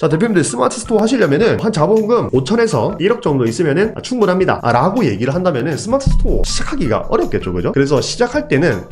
자, 대표님들 스마트 스토어 하시려면은 한 자본금 5천에서 1억 정도 있으면은 충분합니다 라고 얘기를 한다면은 스마트 스토어 시작하기가 어렵겠죠, 그죠? 그래서 시작할 때는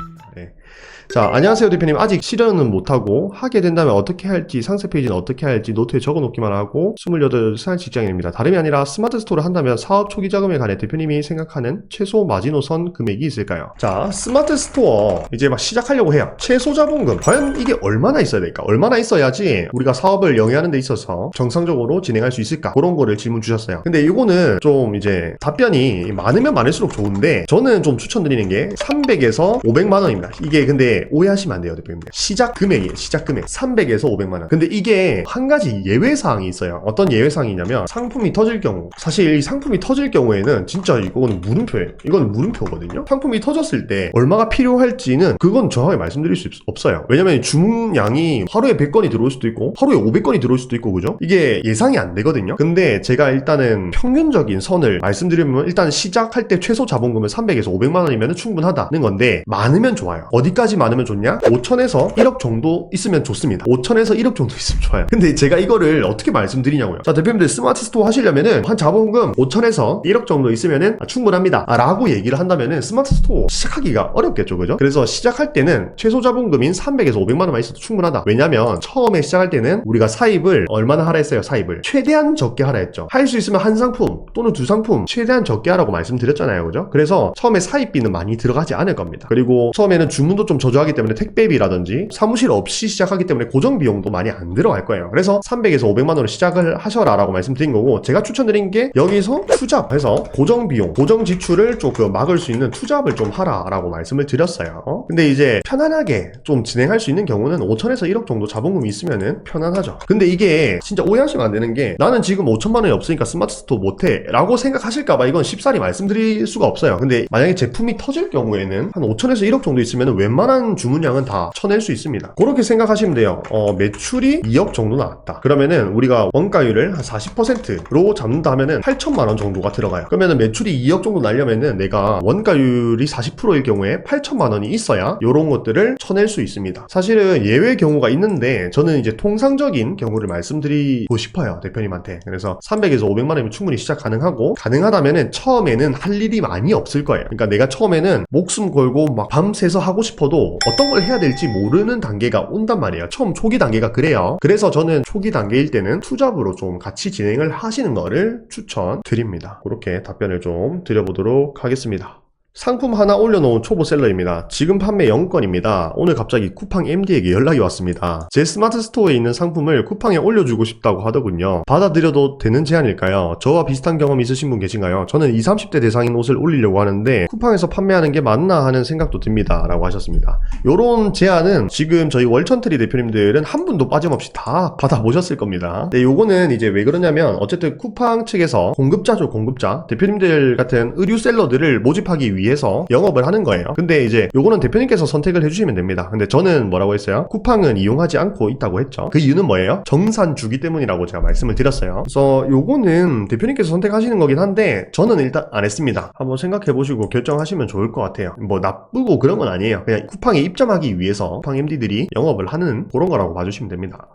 자, 안녕하세요 대표님. 아직 실현은 못하고 하게 된다면 어떻게 할지, 상세 페이지는 어떻게 할지 노트에 적어놓기만 하고 28살 직장인입니다. 다름이 아니라 스마트 스토어를 한다면 사업 초기 자금에 관해 대표님이 생각하는 최소 마지노선 금액이 있을까요? 자, 스마트 스토어 이제 막 시작하려고 해요. 최소 자본금 과연 이게 얼마나 있어야 될까? 얼마나 있어야지 우리가 사업을 영위하는 데 있어서 정상적으로 진행할 수 있을까? 그런 거를 질문 주셨어요. 근데 이거는 좀 이제 답변이 많으면 많을수록 좋은데 저는 좀 추천드리는 게 300에서 500만 원입니다. 이게 근데 오해하시면 안 돼요, 대표님들. 시작 금액이에요, 시작 금액. 300에서 500만 원. 근데 이게 한 가지 예외사항이 있어요. 어떤 예외사항이냐면 상품이 터질 경우. 사실 이 상품이 터질 경우에는 진짜 이거는 물음표예요. 이건 물음표거든요. 상품이 터졌을 때 얼마가 필요할지는 그건 정확하게 말씀드릴 수 없어요. 왜냐면 주문량이 하루에 100건이 들어올 수도 있고 하루에 500건이 들어올 수도 있고, 그죠? 이게 예상이 안 되거든요. 근데 제가 일단은 평균적인 선을 말씀드리면 일단 시작할 때 최소 자본금은 300에서 500만 원이면 충분하다는 건데 많으면 좋아요. 어디까지 많으면 좋냐? 5천에서 1억 정도 있으면 좋습니다. 5천에서 1억 정도 있으면 좋아요. 근데 제가 이거를 어떻게 말씀드리냐고요. 자, 대표님들 스마트 스토어 하시려면은 한 자본금 5천에서 1억 정도 있으면은 충분합니다 라고 얘기를 한다면은 스마트 스토어 시작하기가 어렵겠죠, 그죠? 그래서 시작할 때는 최소 자본금인 300에서 500만 원만 있어도 충분하다. 왜냐면 처음에 시작할 때는 우리가 사입을 얼마나 하라 했어요? 사입을 최대한 적게 하라 했죠. 할 수 있으면 한 상품 또는 두 상품 최대한 적게 하라고 말씀드렸잖아요, 그죠? 그래서 처음에 사입비는 많이 들어가지 않을 겁니다. 그리고 처음에는 주문도 좀 저조하기 때문에 택배비라든지 사무실 없이 시작하기 때문에 고정 비용도 많이 안 들어갈 거예요. 그래서 300에서 500만 원으로 시작을 하셔라 라고 말씀드린 거고, 제가 추천드린 게 여기서 투잡해서 고정 비용, 고정 지출을 조금 막을 수 있는 투잡을 좀 하라 라고 말씀을 드렸어요. 근데 이제 편안하게 좀 진행할 수 있는 경우는 5천에서 1억 정도 자본금이 있으면은 편안하죠. 근데 이게 진짜 오해하시면 안 되는 게 나는 지금 5천만 원이 없으니까 스마트 스토어 못해 라고 생각하실까봐 이건 쉽사리 말씀드릴 수가 없어요. 근데 만약에 제품이 터질 경우에는 한 5천에서 1억 정도 있으면 웬만한 주문량은 다 쳐낼 수 있습니다. 그렇게 생각하시면 돼요. 매출이 2억 정도 나왔다. 그러면은 우리가 원가율을 한 40%로 잡는다 하면은 8천만 원 정도가 들어가요. 그러면은 매출이 2억 정도 나려면은 내가 원가율이 40%일 경우에 8천만 원이 있어야 이런 것들을 쳐낼 수 있습니다. 사실은 예외 경우가 있는데 저는 이제 통상적인 경우를 말씀드리고 싶어요, 대표님한테. 그래서 300에서 500만 원이면 충분히 시작 가능하고, 가능하다면은 처음에는 할 일이 많이 없을 거예요. 그러니까 내가 처음에는 목숨 걸고 막 밤새서 하고 싶어도 어떤 걸 해야 될지 모르는 단계가 온단 말이에요. 처음 초기 단계가 그래요. 그래서 저는 초기 단계일 때는 투잡으로 좀 같이 진행을 하시는 거를 추천드립니다. 그렇게 답변을 좀 드려보도록 하겠습니다. 상품 하나 올려놓은 초보셀러입니다. 지금 판매 0건입니다. 오늘 갑자기 쿠팡 MD에게 연락이 왔습니다. 제 스마트 스토어에 있는 상품을 쿠팡에 올려주고 싶다고 하더군요. 받아들여도 되는 제안일까요? 저와 비슷한 경험 있으신 분 계신가요? 저는 20, 30대 대상인 옷을 올리려고 하는데 쿠팡에서 판매하는 게 맞나 하는 생각도 듭니다 라고 하셨습니다. 요런 제안은 지금 저희 월천트리 대표님들은 한 분도 빠짐없이 다 받아보셨을 겁니다. 네, 요거는 이제 왜 그러냐면 어쨌든 쿠팡 측에서 공급자죠, 공급자. 대표님들 같은 의류셀러들을 모집하기 위해서 영업을 하는 거예요. 근데 이제 요거는 대표님께서 선택을 해주시면 됩니다. 근데 저는 뭐라고 했어요? 쿠팡은 이용하지 않고 있다고 했죠. 그 이유는 뭐예요? 정산주기 때문이라고 제가 말씀을 드렸어요. 그래서 요거는 대표님께서 선택하시는 거긴 한데 저는 일단 안 했습니다. 한번 생각해 보시고 결정하시면 좋을 것 같아요. 뭐 나쁘고 그런 건 아니에요. 그냥 쿠팡에 입점하기 위해서 쿠팡 MD들이 영업을 하는 그런 거라고 봐주시면 됩니다.